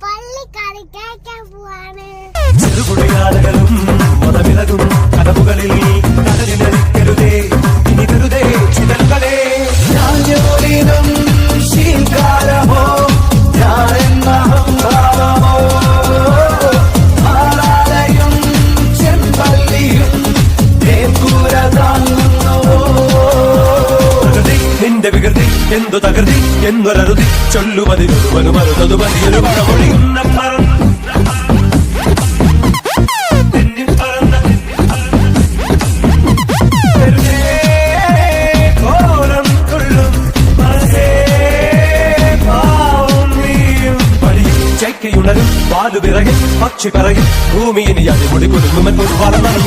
പള്ളിക്കാരി കേൾക്കാൻ പോവാണ്. ചെറുകുടിയാലകളും മതവിലകും കടവുകളിൽ കടലിനടിക്കരുതേ ഇനി വെറുതെ ചിതലുകളെ ഞാനോരിനം ശീകാരമോ ഞാനെന്ന അഹംഭാവമോ ആരാലയും ചെമ്പള്ളിയും തേക്കൂര താങ്ങുന്നുവോ പ്രകൃതി നിന്റെ വികൃതി എന്തു തകൃതി എന്നൊരറുതി ചൊല്ലുമതിനൊരുവനു മറുതതു മതിയൊരു മഴമൊഴിയുന്ന ുണരും പാലു വിറകിൽ പക്ഷി പറയും ഭൂമിയിനി അടിമുടി കുരുങ്ങുമെന്നൊരു വളർന്നു